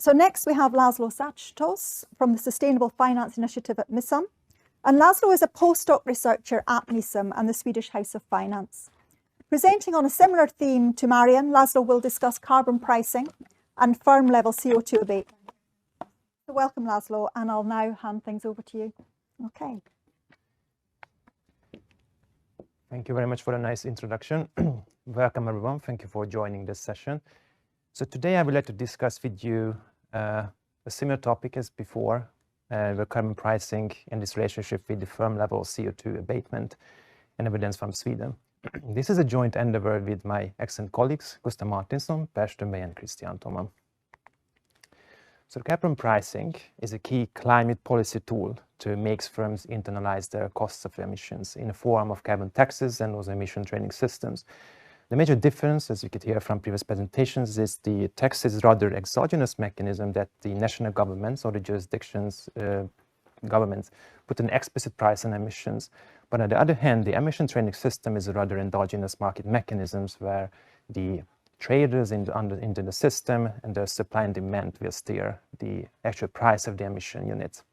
So next we have Lazlo Sajtos from the Sustainable Finance Initiative at Misum. And Lazlo is a postdoc researcher at Misum and the Swedish House of Finance. Presenting on a similar theme to Marian, Lazlo will discuss carbon pricing and firm-level CO2 abatement. So welcome, Lazlo, and I'll now hand things over to you. Okay. Thank you very much for a nice introduction. Welcome, everyone. Thank you for joining this session. So today I would like to discuss with you a similar topic as before, the carbon pricing and this relationship with the firm-level CO2 abatement and evidence from Sweden. This is a joint endeavor with my excellent colleagues, Gustav Martinsson, Per Strömberg, and Christian Thoman. So carbon pricing is a key climate policy tool to make firms internalize their costs of emissions in the form of carbon taxes and also emission trading systems. The major difference, as you could hear from previous presentations, is the tax is rather exogenous mechanism that the national governments or the jurisdictions governments put an explicit price on emissions. But on the other hand, the emission trading system is a rather endogenous market mechanisms where the traders into the system and the supply and demand will steer the actual price of the emission units.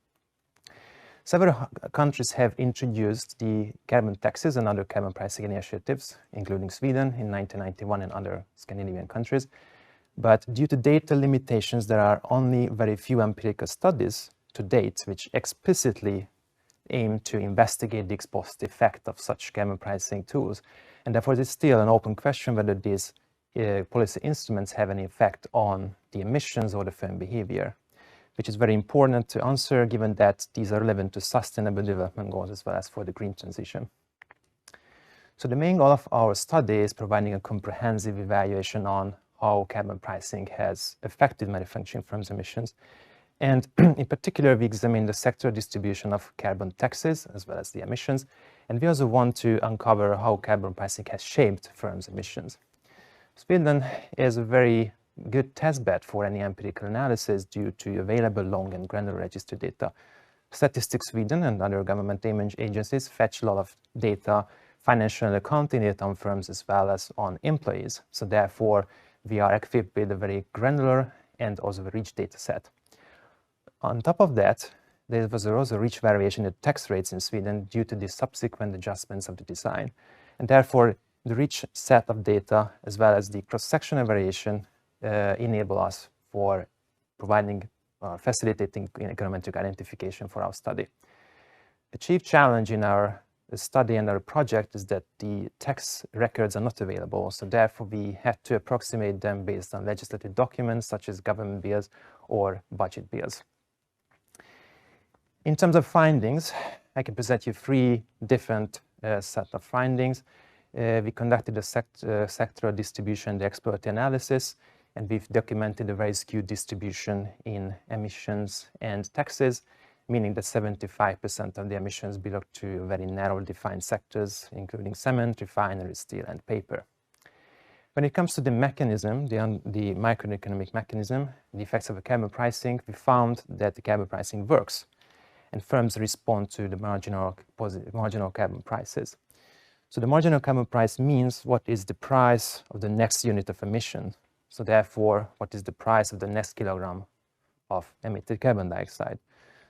Several countries have introduced the carbon taxes and other carbon pricing initiatives, including Sweden in 1991 and other Scandinavian countries. But due to data limitations, there are only very few empirical studies to date which explicitly aim to investigate the ex-post effect of such carbon pricing tools. And therefore, it is still an open question whether these policy instruments have any effect on the emissions or the firm behavior, which is very important to answer given that these are relevant to sustainable development goals as well as for the green transition. So the main goal of our study is providing a comprehensive evaluation on how carbon pricing has affected manufacturing firms' emissions. And in particular, we examine the sectoral distribution of carbon taxes as well as the emissions. And we also want to uncover how carbon pricing has shaped firms' emissions. Sweden is a very good testbed for any empirical analysis due to available long and granular register data. Statistics Sweden and other government agencies fetch a lot of data, financial and accounting data on firms as well as on employees. So therefore, we are equipped with a very granular and also a rich data set. On top of that, there was also rich variation in tax rates in Sweden due to the subsequent adjustments of the design. And therefore, the rich set of data as well as the cross-sectional variation enable us for providing facilitating econometric identification for our study. The chief challenge in our study and our project is that the tax records are not available, so therefore we had to approximate them based on legislative documents such as government bills or budget bills. In terms of findings, I can present you three different set of findings. We conducted a sectoral distribution, the exploratory analysis, and we've documented a very skewed distribution in emissions and taxes, meaning that 75% of the emissions belong to very narrow defined sectors, including cement, refinery, steel, and paper. When it comes to the mechanism, the microeconomic mechanism, the effects of the carbon pricing, we found that the carbon pricing works, and firms respond to the marginal carbon prices. So the marginal carbon price means what is the price of the next unit of emission. So therefore, what is the price of the next kilogram of emitted carbon dioxide?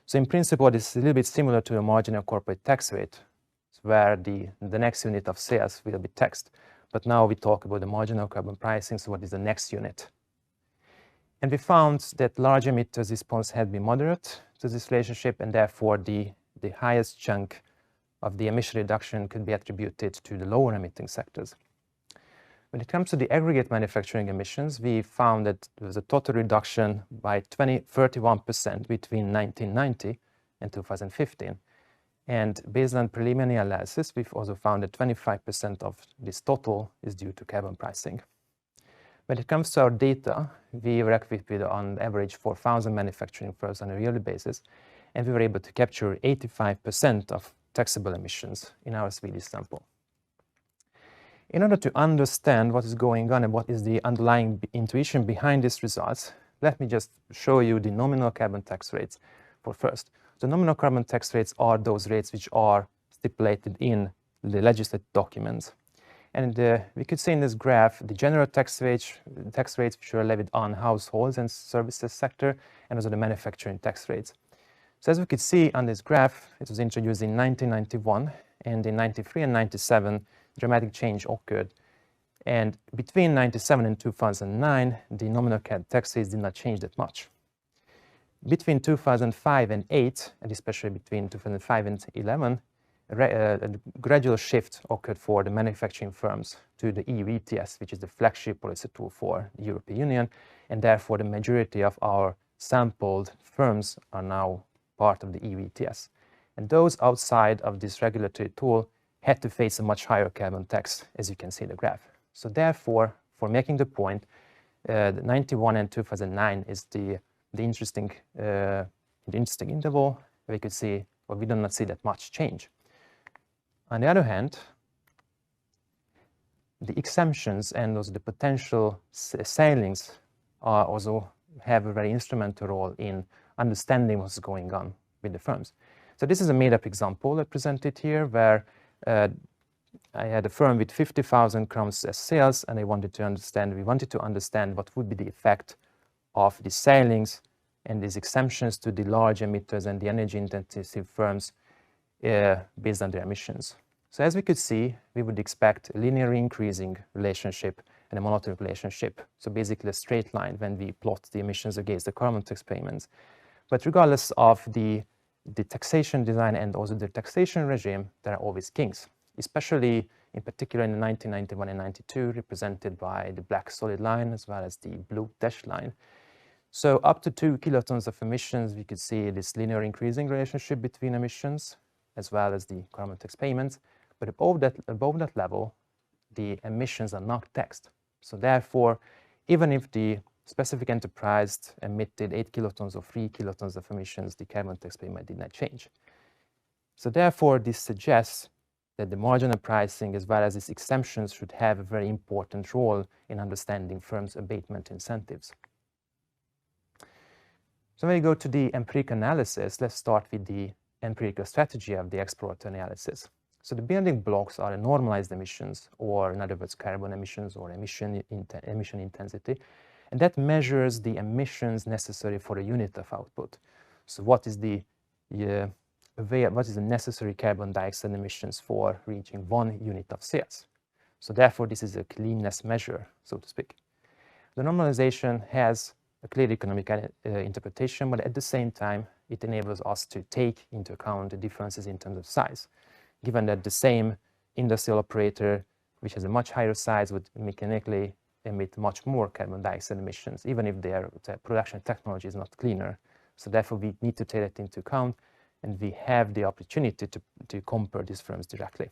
So in principle, it's a little bit similar to a marginal corporate tax rate, where the next unit of sales will be taxed. But now we talk about the marginal carbon pricing, so what is the next unit? And we found that large emitters' response had been moderate to this relationship, and therefore the highest chunk of the emission reduction could be attributed to the lower emitting sectors. When it comes to the aggregate manufacturing emissions, we found that there was a total reduction by 31% between 1990 and 2015. And based on preliminary analysis, we've also found that 25% of this total is due to carbon pricing. When it comes to our data, we were equipped with on average 4,000 manufacturing firms on a yearly basis, and we were able to capture 85% of taxable emissions in our Swedish sample. In order to understand what is going on and what is the underlying intuition behind these results, let me just show you the nominal carbon tax rates for first. The nominal carbon tax rates are those rates which are stipulated in the legislative documents. And we could see in this graph the general tax rates which were levied on households and services sector, and also the manufacturing tax rates. So as we could see on this graph, it was introduced in 1991, and in 93 and 97, dramatic change occurred. And between 97 and 2009, the nominal taxes did not change that much. Between 2005 and 8, and especially between 2005 and 11, a gradual shift occurred for the manufacturing firms to the EU ETS, which is the flagship policy tool for the European Union, and therefore the majority of our sampled firms are now part of the EU ETS. And those outside of this regulatory tool had to face a much higher carbon tax, as you can see in the graph. So therefore, for making the point, the 91 and 2009 is the interesting interval. We could see, well, we do not see that much change. On the other hand, the exemptions and also the potential sailings also have a very instrumental role in understanding what's going on with the firms. So this is a made-up example I presented here, where I had a firm with 50,000 crowns as sales, and we wanted to understand what would be the effect of the sailings and these exemptions to the large emitters and the energy-intensive firms based on their emissions. So as we could see, we would expect a linearly increasing relationship and a monotonic relationship. So basically a straight line when we plot the emissions against the carbon tax payments. But regardless of the taxation design and also the taxation regime, there are always kinks, especially in particular in 1991 and 92, represented by the black solid line as well as the blue dashed line. So up to 2 kilotons of emissions, we could see this linear increasing relationship between emissions as well as the carbon tax payments. But above that level, the emissions are not taxed. So therefore, even if the specific enterprise emitted 8 kilotons or 3 kilotons of emissions, the carbon tax payment did not change. So therefore, this suggests that the marginal pricing as well as its exemptions should have a very important role in understanding firms' abatement incentives. So when we go to the empirical analysis, let's start with the empirical strategy of the exploratory analysis. So the building blocks are the normalized emissions, or in other words, carbon emissions or emission intensity, and that measures the emissions necessary for a unit of output. So what is the necessary carbon dioxide emissions for reaching 1 unit of sales? So therefore, this is a cleanness measure, so to speak. The normalization has a clear economic interpretation, but at the same time, it enables us to take into account the differences in terms of size, given that the same industrial operator, which has a much higher size, would mechanically emit much more carbon dioxide emissions, even if their production technology is not cleaner. So therefore, we need to take that into account, and we have the opportunity to compare these firms directly.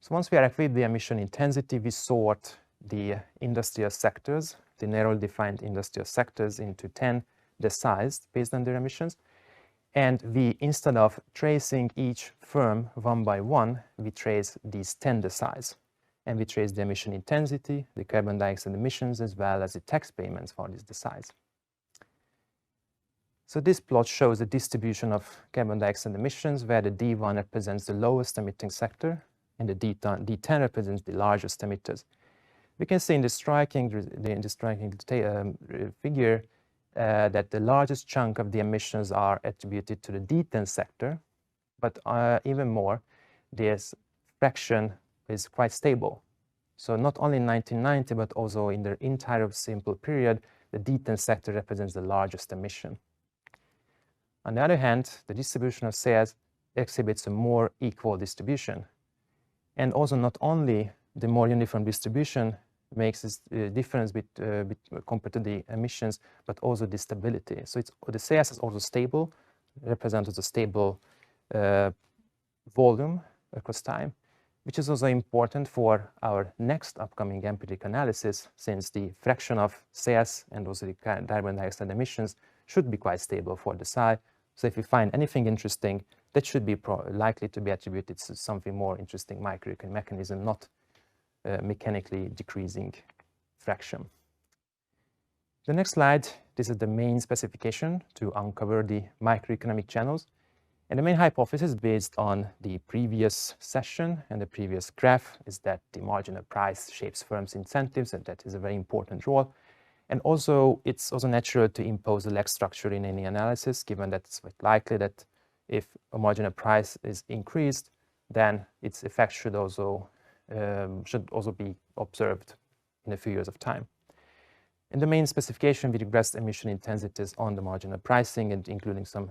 So once we are with the emission intensity, we sort the industrial sectors, the narrowly defined industrial sectors, into 10 deciles based on their emissions. And we, instead of tracing each firm one by one, we trace these 10 deciles. And we trace the emission intensity, the carbon dioxide emissions, as well as the tax payments for these deciles. So this plot shows the distribution of carbon dioxide emissions, where the D1 represents the lowest emitting sector, and the D10 represents the largest emitters. We can see in the striking figure that the largest chunk of the emissions are attributed to the D10 sector, but even more, this fraction is quite stable. So not only in 1990, but also in the entire sample period, the D10 sector represents the largest emission. On the other hand, the distribution of sales exhibits a more equal distribution. And also not only the more uniform distribution makes this difference compared to the emissions, but also the stability. So the sales is also stable, represents a stable volume across time, which is also important for our next upcoming empirical analysis, since the fraction of sales and also the carbon dioxide emissions should be quite stable for the psi. So if we find anything interesting, that should be likely to be attributed to something more interesting microeconomic mechanism, not mechanically decreasing fraction. The next slide, this is the main specification to uncover the microeconomic channels. And the main hypothesis based on the previous session and the previous graph is that the marginal price shapes firms' incentives, and that is a very important role. And also, it's also natural to impose a lag structure in any analysis, given that it's quite likely that if a marginal price is increased, then its effect should also be observed in a few years of time. In the main specification, we regressed emission intensities on the marginal pricing and including some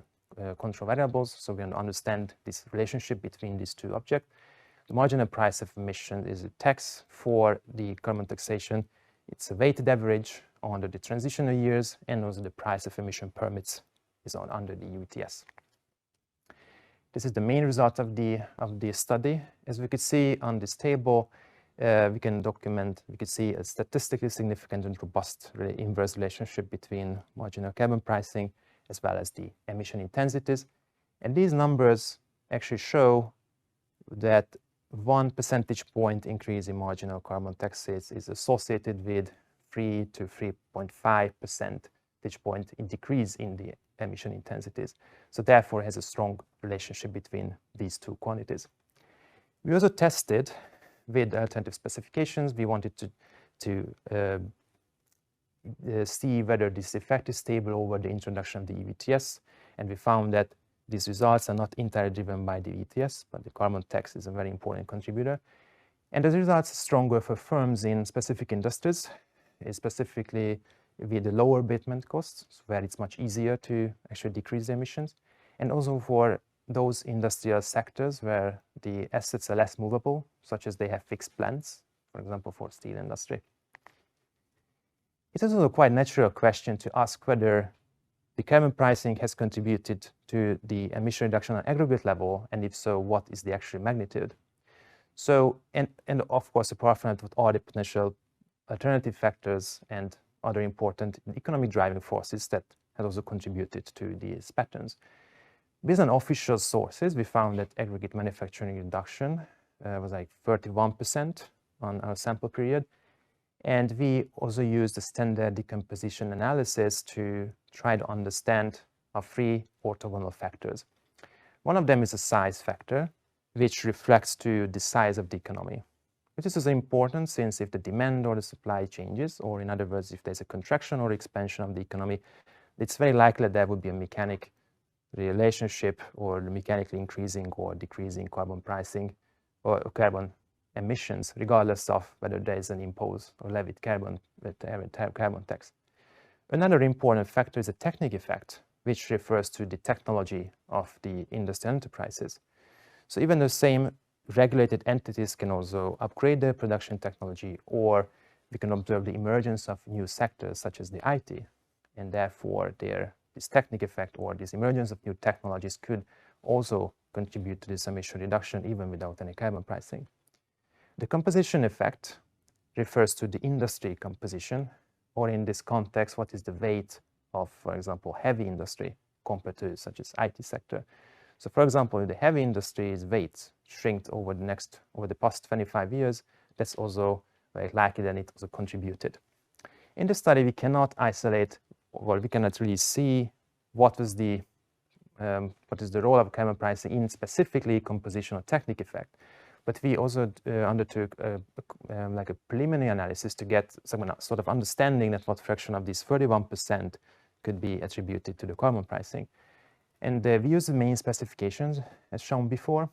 control variables, so we understand this relationship between these two objects. The marginal price of emission is a tax for the carbon taxation. It's a weighted average under the transitional years, and also the price of emission permits is under the ETS. This is the main result of the study. As we could see on this table, we can see a statistically significant and robust inverse relationship between marginal carbon pricing as well as the emission intensities. And these numbers actually show that 1 percentage point increase in marginal carbon taxes is associated with 3 to 3.5 percentage point in decrease in the emission intensities. So therefore, it has a strong relationship between these two quantities. We also tested with alternative specifications. We wanted to see whether this effect is stable over the introduction of the ETS, and we found that these results are not entirely driven by the ETS, but the carbon tax is a very important contributor. And the results are stronger for firms in specific industries, specifically with the lower abatement costs, where it's much easier to actually decrease the emissions, and also for those industrial sectors where the assets are less movable, such as they have fixed plants, for example, for steel industry. It is also a quite natural question to ask whether the carbon pricing has contributed to the emission reduction on aggregate level, and if so, what is the actual magnitude? So, and of course, apart from that, what are the potential alternative factors and other important economic driving forces that have also contributed to these patterns? Based on official sources, we found that aggregate manufacturing reduction was like 31% on our sample period. And we also used the standard decomposition analysis to try to understand our 3 orthogonal factors. One of them is a size factor, which reflects to the size of the economy. This is important since if the demand or the supply changes, or in other words, if there's a contraction or expansion of the economy, it's very likely that there would be a mechanic relationship or mechanically increasing or decreasing carbon pricing or carbon emissions, regardless of whether there is an imposed or levied carbon tax. Another important factor is a technical effect, which refers to the technology of the industrial enterprises. So even the same regulated entities can also upgrade their production technology, or we can observe the emergence of new sectors such as the IT, and therefore this technical effect or this emergence of new technologies could also contribute to this emission reduction even without any carbon pricing. The composition effect refers to the industry composition, or in this context, what is the weight of, for example, heavy industry compared to such as IT sector. So for example, if the heavy industry's weight shrinked over the past 25 years, that's also very likely that it also contributed. In the study, we cannot isolate, or we cannot really see what is the role of carbon pricing in specifically composition or technical effect. But we also undertook like a preliminary analysis to get some sort of understanding that what fraction of this 31% could be attributed to the carbon pricing. And we used the main specifications, as shown before,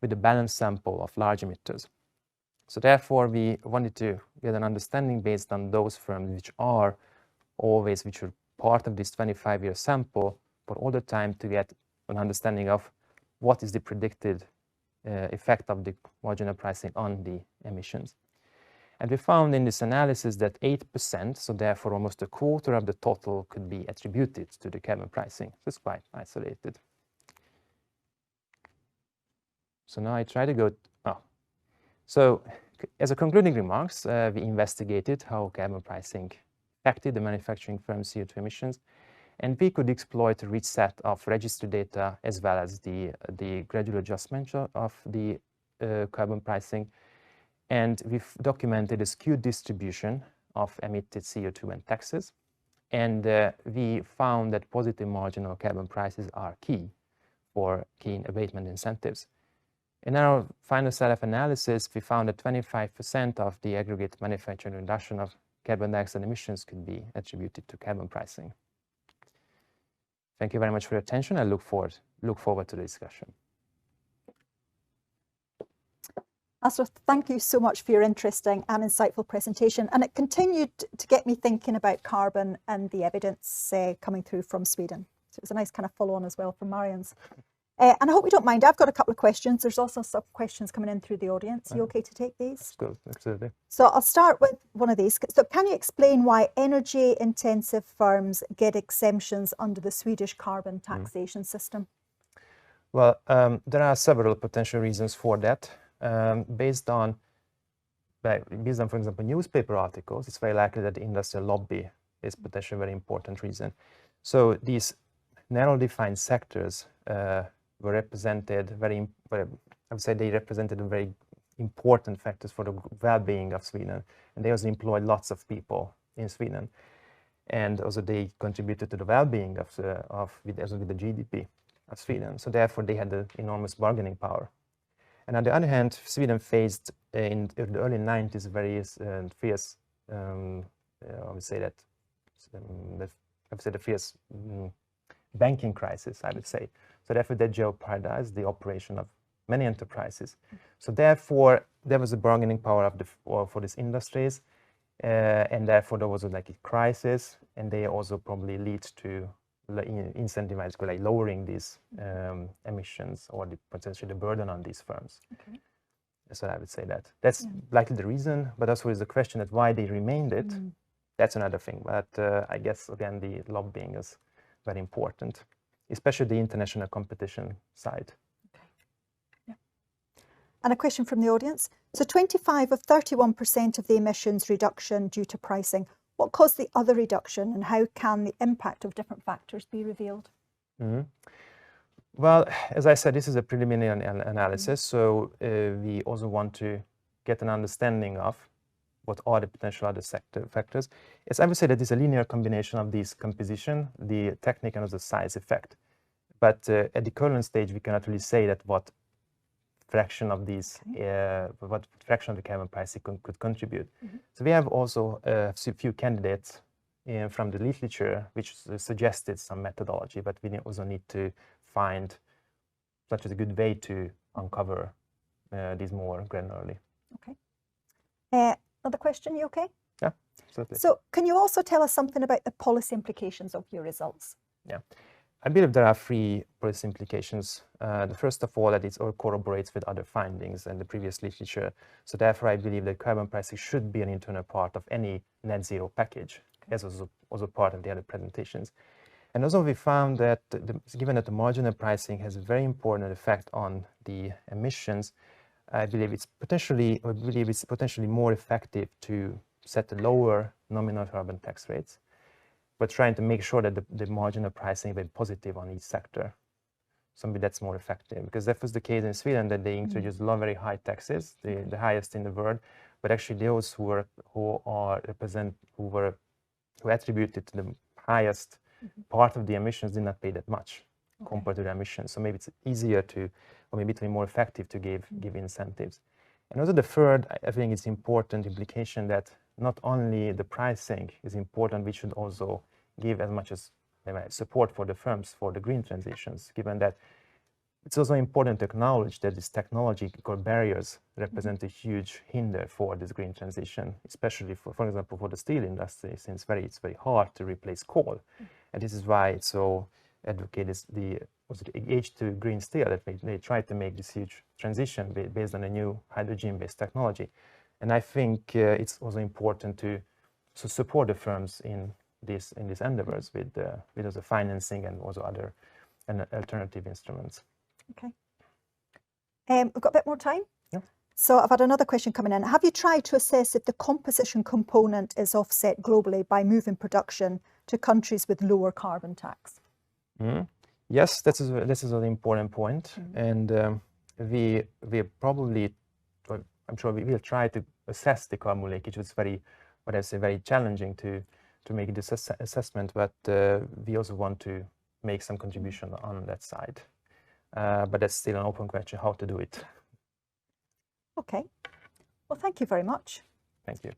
with a balanced sample of large emitters. So therefore, we wanted to get an understanding based on those firms which are part of this 25-year sample for all the time, to get an understanding of what is the predicted effect of the marginal pricing on the emissions. And we found in this analysis that 8%, so therefore almost a quarter of the total, could be attributed to the carbon pricing. So it's quite isolated. So now I try to go, So as a concluding remarks, we investigated how carbon pricing affected the manufacturing firm's CO2 emissions, and we could exploit a rich set of registry data as well as the gradual adjustment of the carbon pricing. And we've documented a skewed distribution of emitted CO2 and taxes. And we found that positive marginal carbon prices are key for key abatement incentives. In our final set of analysis, we found that 25% of the aggregate manufacturing reduction of carbon dioxide emissions could be attributed to carbon pricing. Thank you very much for your attention. I look forward to the discussion. Lazlo, thank you so much for your interesting and insightful presentation. And it continued to get me thinking about carbon and the evidence coming through from Sweden. So it was a nice kind of follow on as well from Marian's. And I hope you don't mind, I've got a couple of questions. There's also some questions coming in through the audience. Are you okay to take these? That's good, absolutely. So I'll start with one of these. So can you explain why energy intensive firms get exemptions under the Swedish carbon taxation system? Well, there are several potential reasons for that. Based on, for example, newspaper articles, it's very likely that the industrial lobby is potentially a very important reason. So these narrow defined sectors were represented I would say they represented very important factors for the well-being of Sweden. And they also employed lots of people in Sweden. And also they contributed to the well-being of the GDP of Sweden. So therefore they had an enormous bargaining power. And on the other hand, Sweden faced in the early 90s very fierce, I would say the fierce banking crisis, I would say. So therefore that jeopardized the operation of many enterprises. So therefore there was a bargaining power for these industries, and therefore there was like a crisis, and they also probably lead to incentivize like lowering these emissions or potentially the burden on these firms. Okay. So I would say that's likely the reason, but also is the question that why they remained it. That's another thing. But I guess again the lobbying is very important, especially the international competition side. Okay. Yeah. And a question from the audience. So 25 of 31% of the emissions reduction due to pricing. What caused the other reduction, and how can the impact of different factors be revealed? Well, as I said, this is a preliminary analysis, so we also want to get an understanding of what are the potential other factors. Yes, I would say that it's a linear combination of these composition, the technical and the size effect. But at the current stage, we cannot really say that what fraction of these, what fraction of the carbon pricing could contribute. So we have also a few candidates from the literature which suggested some methodology, but we also need to find such a good way to uncover these more granularly. Okay. Another question, you okay? Yeah, absolutely. So can you also tell us something about the policy implications of your results? Yeah. I believe there are three policy implications. The first of all, that it corroborates with other findings in the previous literature. So therefore, I believe that carbon pricing should be an internal part of any net zero package, as also part of the other presentations. And also we found that given that the marginal pricing has a very important effect on the emissions, I believe it's potentially more effective to set a lower nominal carbon tax rates, but trying to make sure that the marginal pricing is positive on each sector. So maybe that's more effective, because that was the case in Sweden, that they introduced very high taxes, the highest in the world, but actually those who attributed to the highest part of the emissions did not pay that much compared to the emissions. So maybe it's easier to, or maybe it's more effective to give incentives. And also the third, I think it's important implication that not only the pricing is important, we should also give as much as support for the firms for the green transitions, given that it's also important to acknowledge that these technological barriers represent a huge hinder for this green transition, especially for example, for the steel industry, since it's very hard to replace coal. And this is why it's so advocated the H2 green steel, that they try to make this huge transition based on a new hydrogen-based technology. And I think it's also important to support the firms in these endeavors with also financing and also other alternative instruments. Okay. We've got a bit more time. Yeah. So I've had another question coming in. Have you tried to assess if the composition component is offset globally by moving production to countries with lower carbon tax? Yes, this is an important point, and we probably, I'm sure we will try to assess the carbon leakage. It's very challenging to make this assessment, but we also want to make some contribution on that side. but that's still an open question how to do it. Okay. Well, thank you very much. Thank you.